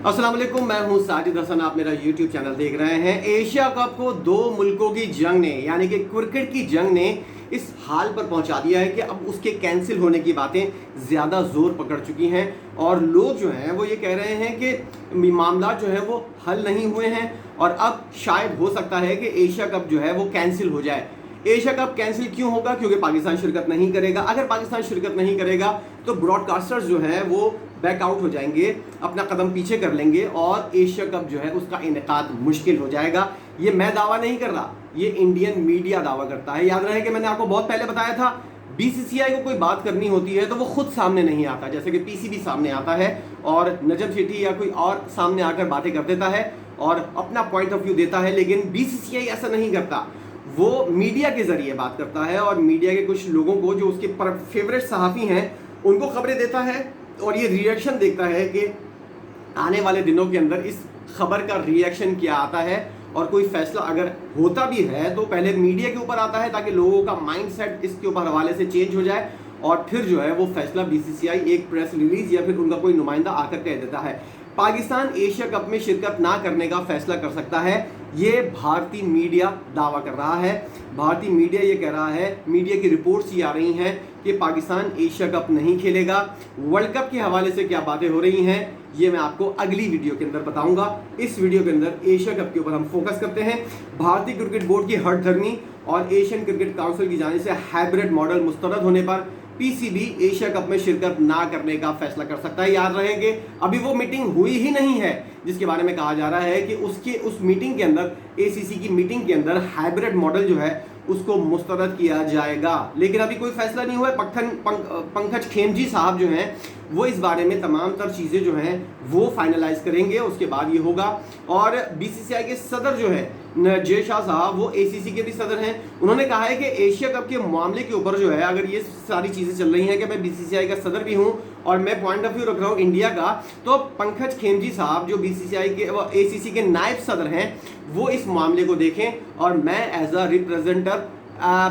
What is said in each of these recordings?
अस्सलाम वालेकुम, मैं हूं साजिद हसन। आप मेरा YouTube चैनल देख रहे हैं। एशिया कप को दो मुल्कों की जंग ने यानी कि क्रिकेट की जंग ने इस हाल पर पहुंचा दिया है कि अब उसके कैंसिल होने की बातें ज़्यादा ज़ोर पकड़ चुकी हैं और लोग जो हैं वो ये कह रहे हैं कि मामला जो है वो हल नहीं हुए हैं और अब शायद हो सकता है कि एशिया कप जो है वो कैंसिल हो जाए। एशिया कप कैंसिल क्यों होगा? क्योंकि पाकिस्तान शिरकत नहीं करेगा। अगर पाकिस्तान शिरकत नहीं करेगा तो ब्रॉडकास्टर्स जो हैं वो बैकआउट हो जाएंगे, अपना कदम पीछे कर लेंगे और एशिया कप जो है उसका इनेकाद मुश्किल हो जाएगा। ये मैं दावा नहीं कर रहा, ये इंडियन मीडिया दावा करता है। याद रहे कि मैंने आपको बहुत पहले बताया था, बीसीसीआई को कोई बात करनी होती है तो वो खुद सामने नहीं आता, जैसे कि पीसीबी सामने आता है और नजम शेट्टी या कोई और सामने आकर बातें कर देता है और अपना पॉइंट ऑफ व्यू देता है। लेकिन बीसीसीआई ऐसा नहीं करता, वो मीडिया के जरिए बात करता है और मीडिया के कुछ लोगों को जो उसके फेवरेट सहाफ़ी हैं उनको खबरें देता है और ये रिएक्शन देखता है कि आने वाले दिनों के अंदर इस खबर का रिएक्शन क्या आता है और कोई फैसला अगर होता भी है तो पहले मीडिया के ऊपर आता है ताकि लोगों का माइंडसेट इसके ऊपर हवाले से चेंज हो जाए और फिर जो है वो फैसला बीसीसीआई एक प्रेस रिलीज या फिर उनका कोई नुमाइंदा आकर कह देता है। पाकिस्तान एशिया कप में शिरकत ना करने का फैसला कर सकता है, ये भारतीय मीडिया दावा कर रहा है। भारतीय मीडिया ये कह रहा है, मीडिया की रिपोर्ट्स ये आ रही हैं कि पाकिस्तान एशिया कप नहीं खेलेगा। वर्ल्ड कप के हवाले से क्या बातें हो रही हैं ये मैं आपको अगली वीडियो के अंदर बताऊंगा। इस वीडियो के अंदर एशिया कप के ऊपर हम फोकस करते हैं। भारतीय क्रिकेट बोर्ड की हठधर्मी और एशियन क्रिकेट काउंसिल की जानिब से हाइब्रिड मॉडल मुस्तरद होने पर पीसीबी एशिया कप में शिरकत ना करने का फैसला कर सकता है। याद रहेंगे अभी वो मीटिंग हुई ही नहीं है जिसके बारे में कहा जा रहा है कि उस मीटिंग के अंदर, एसीसी की मीटिंग के अंदर हाइब्रिड मॉडल जो है उसको मुस्तरद किया जाएगा। लेकिन अभी कोई फैसला नहीं हुआ है। पंकज खेमजी साहब जो हैं वो इस बारे में तमाम तर चीज़ें जो हैं वो फाइनलाइज करेंगे, उसके बाद ये होगा। और बीसीसीआई के सदर जो है जय शाह साहब, वो एसीसी के भी सदर हैं। उन्होंने कहा है कि एशिया कप के मामले के ऊपर जो है अगर ये सारी चीज़ें चल रही हैं कि मैं बीसीसीआई का सदर भी हूँ और मैं पॉइंट ऑफ व्यू रख रहा हूँ इंडिया का, तो पंकज खेमजी साहब जो बीसीसीआई के एसीसी के नायब सदर हैं वो इस मामले को देखें और मैं एज अ रिप्रेजेंटर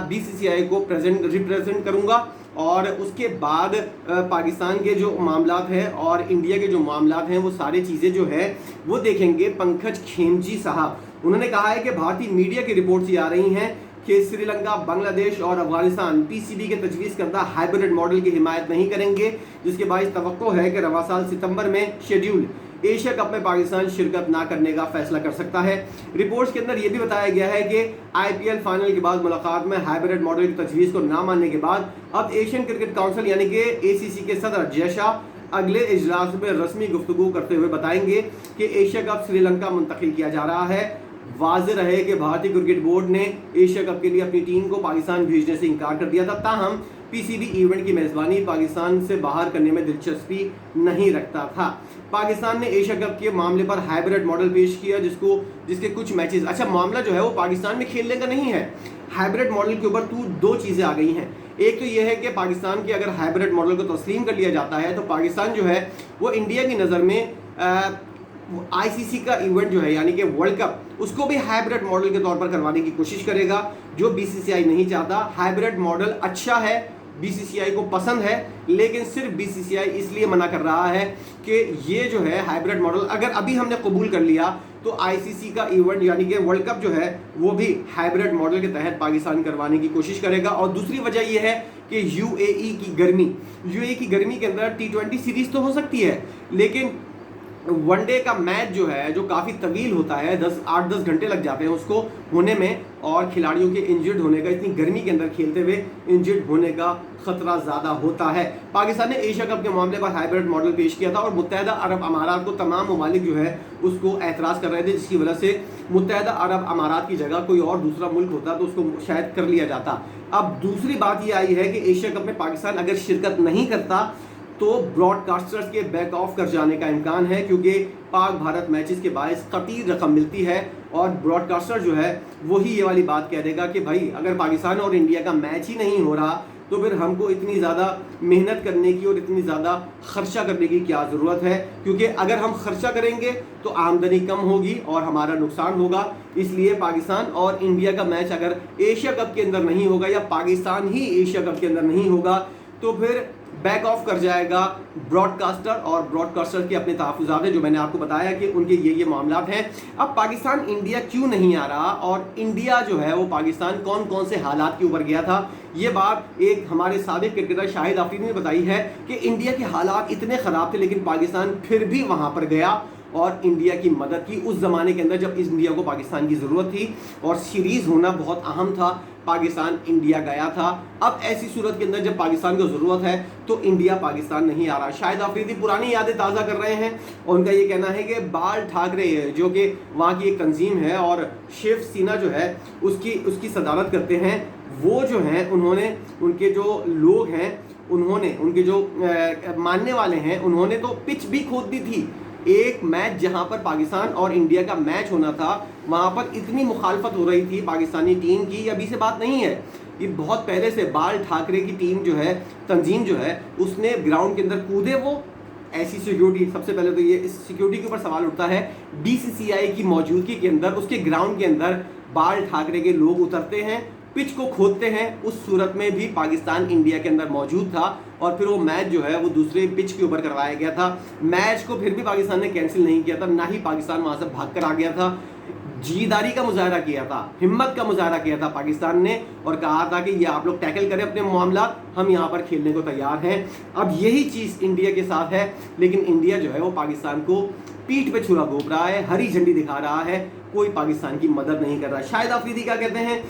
बीसीसीआई को रिप्रेजेंट करूँगा और उसके बाद पाकिस्तान के जो मामलात हैं और इंडिया के जो मामलात हैं वो सारी चीज़ें जो है वो देखेंगे पंकज खेमजी साहब। उन्होंने कहा है कि भारतीय मीडिया की रिपोर्ट्स ये आ रही हैं कि श्रीलंका, बांग्लादेश और अफगानिस्तान पीसीबी के तजवीज़ करदा हाइब्रिड मॉडल की हिमायत नहीं करेंगे, जिसके बाद तवक्को है कि रवा साल सितंबर में शेड्यूल एशिया कप में पाकिस्तान शिरकत ना करने का फैसला कर सकता है। रिपोर्ट्स के अंदर यह भी बताया गया है कि आईपीएल फाइनल के बाद मुलाकात में हाइब्रिड मॉडल की तजवीज़ को ना मानने के बाद अब एशियन क्रिकेट काउंसिल यानी कि एसीसी के सदर जय शाह अगले इजलास में रस्मी गुफ्तगू करते हुए बताएंगे कि एशिया कप श्रीलंका मुंतकिल किया जा रहा है। वाज़ेह रहे कि भारतीय क्रिकेट बोर्ड ने एशिया कप के लिए अपनी टीम को पाकिस्तान भेजने से इनकार कर दिया था, ताहम पीसीबी इवेंट की मेज़बानी पाकिस्तान से बाहर करने में दिलचस्पी नहीं रखता था। पाकिस्तान ने एशिया कप के मामले पर हाइब्रिड मॉडल पेश किया जिसके कुछ मैचेस, अच्छा मामला जो है वो पाकिस्तान में खेलने का नहीं है। हाइब्रिड मॉडल के ऊपर दो चीज़ें आ गई हैं। एक तो ये है कि पाकिस्तान के अगर हाइब्रिड मॉडल को तस्लीम कर लिया जाता है तो पाकिस्तान जो है वो इंडिया की नज़र में आईसीसी का इवेंट जो है यानी कि वर्ल्ड कप उसको भी हाइब्रिड मॉडल के तौर पर करवाने की कोशिश करेगा, जो बीसीसीआई नहीं चाहता। हाइब्रिड मॉडल अच्छा है, बीसीसीआई को पसंद है, लेकिन सिर्फ बीसीसीआई इसलिए मना कर रहा है कि ये जो है हाइब्रिड मॉडल अगर अभी हमने कबूल कर लिया तो आईसीसी का इवेंट यानी कि वर्ल्ड कप जो है वो भी हाइब्रिड मॉडल के तहत पाकिस्तान करवाने की कोशिश करेगा। और दूसरी वजह यह है कि यूएई की गर्मी के अंदर T20 सीरीज तो हो सकती है, लेकिन वनडे का मैच जो है जो काफ़ी तवील होता है, 8-10 घंटे लग जाते हैं उसको होने में और खिलाड़ियों के इंजर्ड होने का, इतनी गर्मी के अंदर खेलते हुए इंजर्ड होने का खतरा ज़्यादा होता है। पाकिस्तान ने एशिया कप के मामले पर हाइब्रिड मॉडल पेश किया था और मुत्तहदा अरब अमारात को तमाम ममालिक जो है उसको एतराज़ कर रहे थे, जिसकी वजह से मुत्तहदा अरब अमारात की जगह कोई और दूसरा मुल्क होता तो उसको शायद कर लिया जाता। अब दूसरी बात ये आई है कि एशिया कप में पाकिस्तान अगर शिरकत नहीं करता तो ब्रॉडकास्टर्स के बैक ऑफ कर जाने का इम्कान है, क्योंकि पाक भारत मैचेस के बायस कतीर रकम मिलती है और ब्रॉडकास्टर जो है वही ये वाली बात कह देगा कि भाई अगर पाकिस्तान और इंडिया का मैच ही नहीं हो रहा तो फिर हमको इतनी ज़्यादा मेहनत करने की और इतनी ज़्यादा खर्चा करने की क्या ज़रूरत है, क्योंकि अगर हम खर्चा करेंगे तो आमदनी कम होगी और हमारा नुकसान होगा। इसलिए पाकिस्तान और इंडिया का मैच अगर एशिया कप के अंदर नहीं होगा या पाकिस्तान ही एशिया कप के अंदर नहीं होगा तो फिर बैक ऑफ कर जाएगा ब्रॉडकास्टर, और ब्रॉडकास्टर के अपने तहफ़्फ़ुज़ात हैं जो मैंने आपको बताया कि उनके ये मामलात हैं। अब पाकिस्तान इंडिया क्यों नहीं आ रहा, और इंडिया जो है वो पाकिस्तान कौन कौन से हालात के ऊपर गया था, ये बात एक हमारे साबिक़ क्रिकेटर शाहिद आफरीदी ने बताई है कि इंडिया के हालात इतने ख़राब थे लेकिन पाकिस्तान फिर भी वहाँ पर गया और इंडिया की मदद की उस ज़माने के अंदर जब इंडिया को पाकिस्तान की ज़रूरत थी और सीरीज़ होना बहुत अहम था। पाकिस्तान इंडिया गया था। अब ऐसी सूरत के अंदर जब पाकिस्तान को ज़रूरत है तो इंडिया पाकिस्तान नहीं आ रहा। शाहिद आफरीदी पुरानी यादें ताज़ा कर रहे हैं और उनका ये कहना है कि बाल ठाकरे जो कि वहाँ की एक तंजीम है और शेख सीना जो है उसकी सदारत करते हैं, वो जो हैं उन्होंने, उनके जो लोग हैं उन्होंने, उनके जो मानने वाले हैं उन्होंने तो पिच भी खोद दी थी। एक मैच जहां पर पाकिस्तान और इंडिया का मैच होना था वहां पर इतनी मुखालफत हो रही थी पाकिस्तानी टीम की, अभी से बात नहीं है, ये बहुत पहले से बाल ठाकरे की टीम जो है, तंजीम जो है, उसने ग्राउंड के अंदर कूदे। वो ऐसी सिक्योरिटी, सबसे पहले तो ये इस सिक्योरिटी के ऊपर सवाल उठता है, बीसीसीआई की मौजूदगी के अंदर उसके ग्राउंड के अंदर बाल ठाकरे के लोग उतरते हैं, पिच को खोदते हैं। उस सूरत में भी पाकिस्तान इंडिया के अंदर मौजूद था और फिर वो मैच जो है वो दूसरे पिच के ऊपर करवाया गया था। मैच को फिर भी पाकिस्तान ने कैंसिल नहीं किया था, ना ही पाकिस्तान वहाँ से भाग कर आ गया था। जीदारी का मुजाहरा किया था, हिम्मत का मुजाहरा किया था पाकिस्तान ने और कहा था कि ये आप लोग टैकल करें अपने मामला, हम यहाँ पर खेलने को तैयार हैं। अब यही चीज़ इंडिया के साथ है, लेकिन इंडिया जो है वो पाकिस्तान को पीठ पे छुरा घोंप रहा है, हरी झंडी दिखा रहा है, कोई पाकिस्तान की मदद नहीं कर रहा। शाहिद आफरीदी क्या कहते हैं,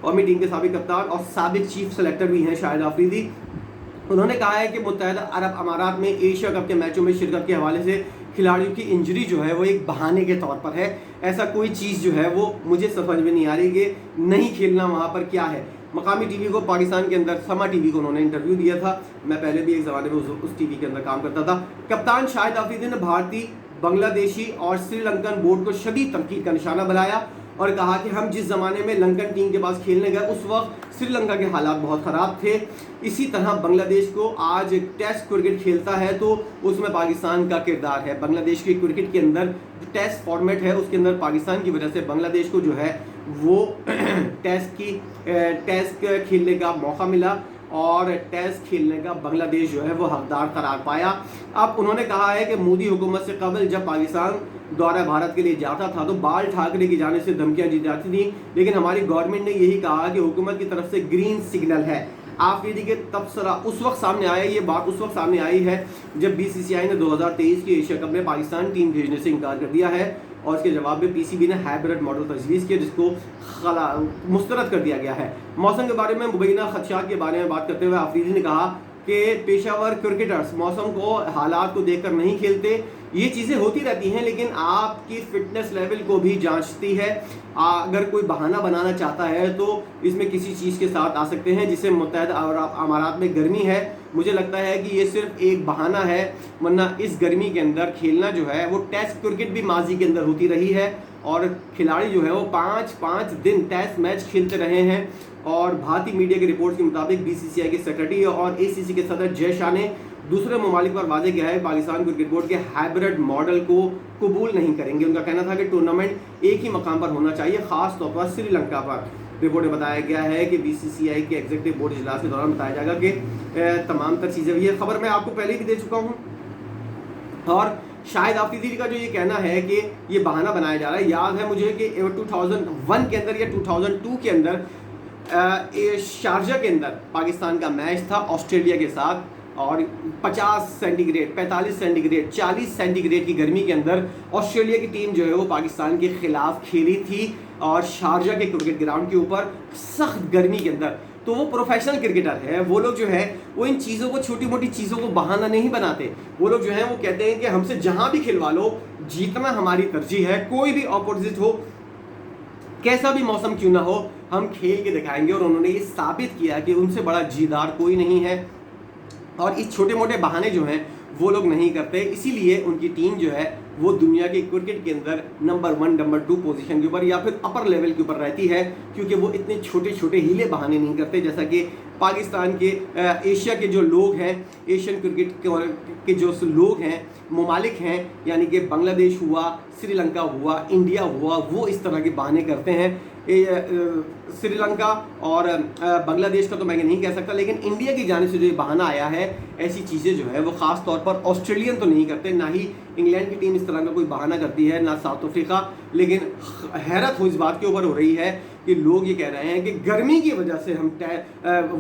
कौमी टीम के साबिक कप्तान और साबिक चीफ सेलेक्टर भी हैं शाहिद आफरीदी, उन्होंने कहा है कि मुत्तहदा अरब अमारात में एशिया कप के मैचों में शिरकत के हवाले से खिलाड़ियों की इंजरी जो है वो एक बहाने के तौर पर है। ऐसा कोई चीज़ जो है वो मुझे समझ में नहीं आ रही कि नहीं खेलना वहाँ पर क्या है। मकामी टीवी को, पाकिस्तान के अंदर समा टीवी को उन्होंने इंटरव्यू दिया था, मैं पहले भी एक ज़माने में उस टीवी के अंदर काम करता था। कप्तान शाहिद आफरीदी ने भारतीय, बांग्लादेशी और श्रीलंकन बोर्ड को शदीद तनकीद का निशाना बनाया और कहा कि हम जिस ज़माने में लंकन टीम के पास खेलने गए उस वक्त श्रीलंका के हालात बहुत ख़राब थे। इसी तरह बांग्लादेश को आज टेस्ट क्रिकेट खेलता है तो उसमें पाकिस्तान का किरदार है। बांग्लादेश के क्रिकेट के अंदर टेस्ट फॉर्मेट है, उसके अंदर पाकिस्तान की वजह से बांग्लादेश को जो है वो टेस्ट खेलने का मौका मिला और टेस्ट खेलने का बांग्लादेश जो है वो हकदार करार पाया। अब उन्होंने कहा है कि मोदी हुकूमत से कबल जब पाकिस्तान दौरा भारत के लिए जाता था तो बाल ठाकरे की जाने से धमकियां दी जाती थी, लेकिन हमारी गवर्नमेंट ने यही कहा कि हुकूमत की तरफ से ग्रीन सिग्नल है। आफरीदी के तबसरा उस वक्त सामने आया, ये बात उस वक्त सामने आई है जब बीसीसीआई ने 2023 के एशिया कप में पाकिस्तान टीम भेजने से इनकार कर दिया है और इसके जवाब में पीसीबी ने हाइब्रिड मॉडल तजवीज़ किया जिसको मुस्तरद कर दिया गया है। मौसम के बारे में मुबैना खदशात के बारे में बात करते हुए आफरीदी ने कहा कि पेशावर क्रिकेटर्स मौसम को, हालात को देखकर नहीं खेलते, ये चीज़ें होती रहती हैं, लेकिन आपकी फिटनेस लेवल को भी जांचती है। अगर कोई बहाना बनाना चाहता है तो इसमें किसी चीज़ के साथ आ सकते हैं, जिसे मुत्तहदा अरब अमारात में गर्मी है, मुझे लगता है कि ये सिर्फ एक बहाना है, वरना इस गर्मी के अंदर खेलना जो है वो टेस्ट क्रिकेट भी माजी के अंदर होती रही है और खिलाड़ी जो है वो 5-5 दिन टेस्ट मैच खेलते रहे हैं। और भारतीय मीडिया की रिपोर्ट के मुताबिक बीसीसीआई के सेक्रेटरी और एसीसी के सदर जय शाह ने दूसरे ममालिक पर वाजे किया है पाकिस्तान क्रिकेट बोर्ड के हाइब्रिड मॉडल को कबूल नहीं करेंगे। उनका कहना था कि टूर्नामेंट एक ही मकाम पर होना चाहिए, खास तौर पर श्रीलंका पर। रिपोर्ट में बताया गया है कि बीसीसीआई के एग्जीक्यूटिव बोर्ड इजलास के दौरान बताया जाएगा कि तमाम तर चीज़ें, ये खबर मैं आपको पहले भी दे चुका हूँ। और शाहिद आफरीदी का जो ये कहना है कि ये बहाना बनाया जा रहा है, याद है मुझे कि 2001 के अंदर या 2002 के अंदर शारजा के अंदर पाकिस्तान का मैच था ऑस्ट्रेलिया के साथ और 50 सेंटीग्रेड, 45 सेंटीग्रेड, 40 सेंटीग्रेड की गर्मी के अंदर ऑस्ट्रेलिया की टीम जो है वो पाकिस्तान के खिलाफ खेली थी और शारजा के क्रिकेट ग्राउंड के ऊपर सख्त गर्मी के अंदर। तो वो प्रोफेशनल क्रिकेटर है, वो लोग जो है वो इन चीज़ों को, छोटी मोटी चीज़ों को बहाना नहीं बनाते। वो लोग जो हैं वो कहते हैं कि हमसे जहाँ भी खिलवा लो, जीतना हमारी तरजीह है, कोई भी अपोजिट हो, कैसा भी मौसम क्यों ना हो, हम खेल के दिखाएंगे। और उन्होंने ये साबित किया कि उनसे बड़ा जीदार कोई नहीं है और इस छोटे मोटे बहाने जो हैं वो लोग नहीं करते, इसीलिए उनकी टीम जो है वो दुनिया के क्रिकेट के अंदर नंबर 1, नंबर 2 पोजीशन के ऊपर या फिर अपर लेवल के ऊपर रहती है, क्योंकि वो इतने छोटे छोटे हीले बहाने नहीं करते जैसा कि पाकिस्तान के एशिया के जो लोग हैं, एशियन क्रिकेट के जो लोग हैं, ममालिक हैं, यानी कि बांग्लादेश हुआ, श्रीलंका हुआ, इंडिया हुआ, वो इस तरह के बहाने करते हैं। श्रीलंका और बांग्लादेश का तो मैं नहीं कह सकता, लेकिन इंडिया की जानिब से जो बहाना आया है, ऐसी चीज़ें जो है वो ख़ास तौर पर ऑस्ट्रेलियन तो नहीं करते, ना ही इंग्लैंड की टीम इस तरह का कोई बहाना करती है, ना साउथ अफ्रीका। लेकिन हैरत हो इस बात के ऊपर हो रही है कि लोग ये कह रहे हैं कि गर्मी की वजह से हम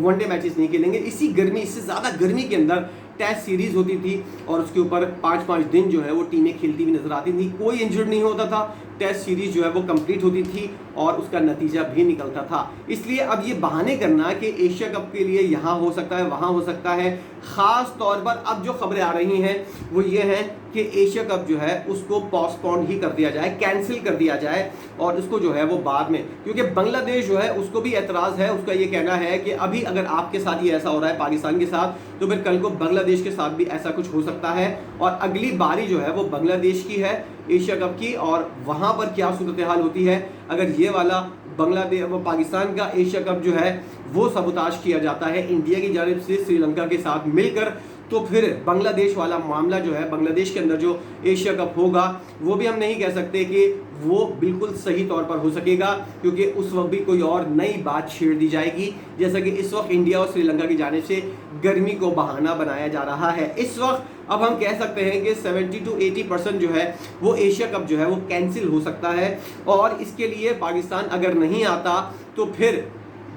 वनडे मैचेस नहीं खेलेंगे। इसी गर्मी, इससे ज़्यादा गर्मी के अंदर टेस्ट सीरीज़ होती थी और उसके ऊपर 5-5 दिन जो है वो टीमें खेलती हुई नजर आती थी, कोई इंजर्ड नहीं होता था, टेस्ट सीरीज़ जो है वो कंप्लीट होती थी और उसका नतीजा भी निकलता था। इसलिए अब ये बहाने करना कि एशिया कप के लिए यहाँ हो सकता है, वहाँ हो सकता है, ख़ास तौर पर अब जो खबरें आ रही हैं वो ये हैं कि एशिया कप जो है उसको पोस्टपोन ही कर दिया जाए, कैंसिल कर दिया जाए और उसको जो है वो बाद में, क्योंकि बांग्लादेश जो है उसको भी एतराज़ है। उसका ये कहना है कि अभी अगर आपके साथ ही ऐसा हो रहा है पाकिस्तान के साथ, तो फिर कल को बांग्लादेश के साथ भी ऐसा कुछ हो सकता है और अगली बारी जो है वो बांग्लादेश की है एशिया कप की, और वहाँ पर क्या सूरत हाल होती है अगर ये वाला पाकिस्तान का एशिया कप जो है वो सबूताज किया जाता है इंडिया की जानिब से श्रीलंका के साथ मिलकर, तो फिर बांग्लादेश वाला मामला जो है, बांग्लादेश के अंदर जो एशिया कप होगा वो भी हम नहीं कह सकते कि वो बिल्कुल सही तौर पर हो सकेगा, क्योंकि उस वक्त भी कोई और नई बात छेड़ दी जाएगी, जैसा कि इस वक्त इंडिया और श्रीलंका की जानिब से गर्मी को बहाना बनाया जा रहा है। इस वक्त अब हम कह सकते हैं कि 70 to 80% जो है वो एशिया कप जो है वो कैंसिल हो सकता है, और इसके लिए पाकिस्तान अगर नहीं आता तो फिर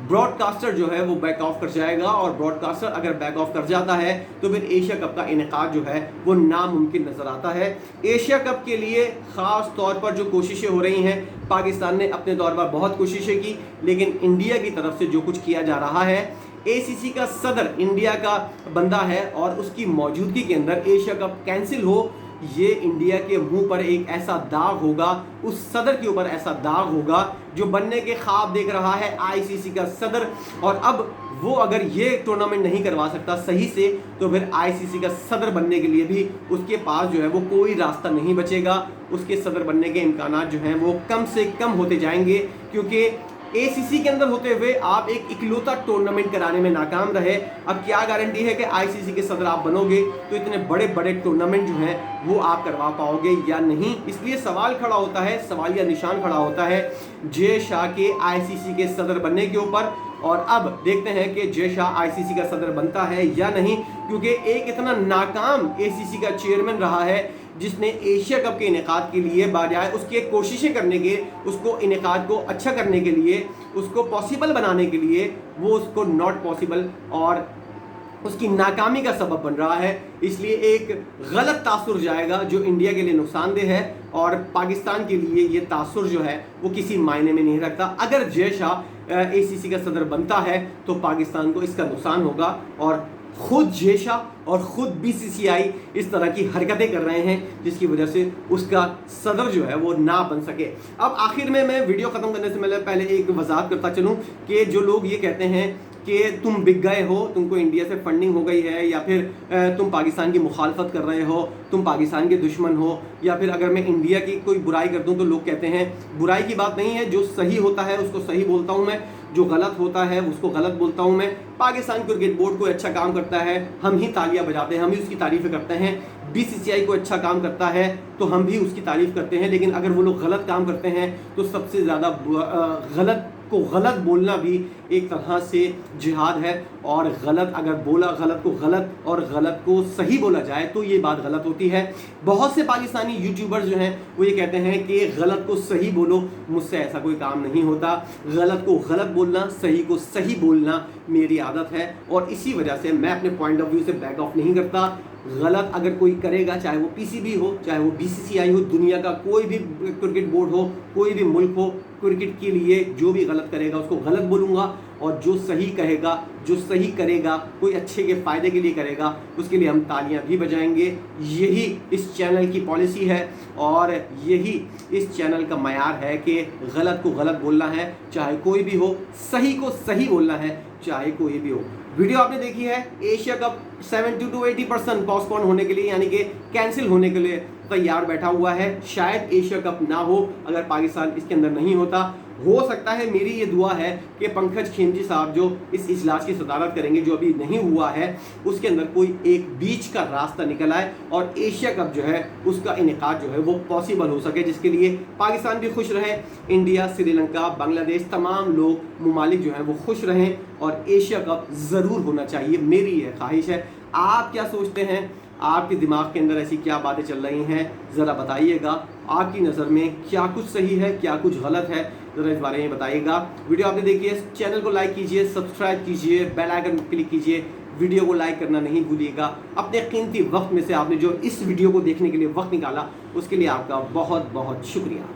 ब्रॉडकास्टर जो है वो बैक ऑफ कर जाएगा, और ब्रॉडकास्टर अगर बैक ऑफ कर जाता है तो फिर एशिया कप का इनेकाद जो है वो नामुमकिन नज़र आता है। एशिया कप के लिए ख़ास तौर पर जो कोशिशें हो रही हैं, पाकिस्तान ने अपने तौर पर बहुत कोशिशें की, लेकिन इंडिया की तरफ से जो कुछ किया जा रहा है, ACC का सदर इंडिया का बंदा है और उसकी मौजूदगी के अंदर एशिया कप कैंसिल हो, ये इंडिया के मुंह पर एक ऐसा दाग होगा, उस सदर के ऊपर ऐसा दाग होगा जो बनने के ख्वाब देख रहा है ICC का सदर, और अब वो अगर ये टूर्नामेंट नहीं करवा सकता सही से, तो फिर ICC का सदर बनने के लिए भी उसके पास जो है वो कोई रास्ता नहीं बचेगा। उसके सदर बनने के इम्कानात जो हैं वो कम से कम होते जाएंगे, क्योंकि ACC के अंदर होते हुए आप एक इकलौता टूर्नामेंट कराने में नाकाम रहे। अब क्या गारंटी है कि ICC के सदर आप बनोगे तो इतने बड़े बड़े टूर्नामेंट जो हैं वो आप करवा पाओगे या नहीं। इसलिए सवाल खड़ा होता है, सवालिया निशान खड़ा होता है जय शाह के ICC के सदर बनने के ऊपर, और अब देखते हैं कि जय शाह ICC का सदर बनता है या नहीं, क्योंकि एक इतना नाकाम ACC का चेयरमैन रहा है जिसने एशिया कप के इनेकाद के लिए बजाय उसकी कोशिशें करने के, उसको इनेकाद को अच्छा करने के लिए, उसको पॉसिबल बनाने के लिए, वो उसको नॉट पॉसिबल और उसकी नाकामी का सबब बन रहा है। इसलिए एक गलत तासुर जाएगा जो इंडिया के लिए नुकसानदेह है, और पाकिस्तान के लिए ये तासुर जो है वो किसी मायने में नहीं रखता। अगर जय शाह ACC का सदर बनता है तो पाकिस्तान को इसका नुकसान होगा, और खुद जय शाह और खुद BCCI इस तरह की हरकतें कर रहे हैं जिसकी वजह से उसका सदर जो है वो ना बन सके। अब आखिर में मैं वीडियो ख़त्म करने से पहले एक वजाहत करता चलूँ कि जो लोग ये कहते हैं कि तुम बिक गए हो, तुमको इंडिया से फंडिंग हो गई है, या फिर तुम पाकिस्तान की मुखालफत कर रहे हो, तुम पाकिस्तान के दुश्मन हो, या फिर अगर मैं इंडिया की कोई बुराई कर दूं तो लोग कहते हैं बुराई की बात नहीं है, जो सही होता है उसको सही बोलता हूं मैं, जो गलत होता है उसको गलत बोलता हूं मैं। पाकिस्तान क्रिकेट बोर्ड को अच्छा काम करता है, हम ही तालियां बजाते हैं, हम ही उसकी तारीफ़ें करते हैं। BCCI को अच्छा काम करता है तो हम भी उसकी तारीफ़ करते हैं, लेकिन अगर वो लोग गलत काम करते हैं तो सबसे ज़्यादा गलत को गलत बोलना भी एक तरह से जिहाद है, और गलत अगर बोला, गलत को गलत और गलत को सही बोला जाए तो ये बात गलत होती है। बहुत से पाकिस्तानी यूट्यूबर्स जो हैं वो ये कहते हैं कि गलत को सही बोलो, मुझसे ऐसा कोई काम नहीं होता। गलत को गलत बोलना, सही को सही बोलना मेरी आदत है, और इसी वजह से मैं अपने पॉइंट ऑफ व्यू से बैक ऑफ नहीं करता। गलत अगर कोई करेगा, चाहे वो PCB हो, चाहे वो BCCI हो, दुनिया का कोई भी क्रिकेट बोर्ड हो, कोई भी मुल्क हो, क्रिकेट के लिए जो भी गलत करेगा उसको गलत बोलूँगा, और जो सही कहेगा, जो सही करेगा, कोई अच्छे के फ़ायदे के लिए करेगा, उसके लिए हम तालियां भी बजाएंगे। यही इस चैनल की पॉलिसी है, और यही इस चैनल का मयार है कि गलत को गलत बोलना है, चाहे कोई भी हो, सही को सही बोलना है, चाहे कोई भी हो। वीडियो आपने देखी है, एशिया कप 70 to 80% पोस्टपोन होने के लिए, यानी कि कैंसिल होने के लिए तैयार बैठा हुआ है। शायद एशिया कप ना हो अगर पाकिस्तान इसके अंदर नहीं होता, हो सकता है, मेरी ये दुआ है कि पंकज खिमजी साहब जो इस इजलास की सदारत करेंगे, जो अभी नहीं हुआ है, उसके अंदर कोई एक बीच का रास्ता निकल आए और एशिया कप जो है उसका इनेकाद जो है वो पॉसिबल हो सके, जिसके लिए पाकिस्तान भी खुश रहे, इंडिया, श्रीलंका, बांग्लादेश, तमाम लोग ममालिक जो हैं वो खुश रहें और एशिया कप ज़रूर होना चाहिए। मेरी यह ख्वाहिश है। आप क्या सोचते हैं? आपके दिमाग के अंदर ऐसी क्या बातें चल रही हैं, ज़रा बताइएगा। आपकी नज़र में क्या कुछ सही है, क्या कुछ गलत है, ज़रा इस बारे में बताइएगा। वीडियो आपने देखी है, चैनल को लाइक कीजिए, सब्सक्राइब कीजिए, बेल आइकन क्लिक कीजिए, वीडियो को लाइक करना नहीं भूलिएगा। अपने कीमती वक्त में से आपने जो इस वीडियो को देखने के लिए वक्त निकाला, उसके लिए आपका बहुत बहुत शुक्रिया।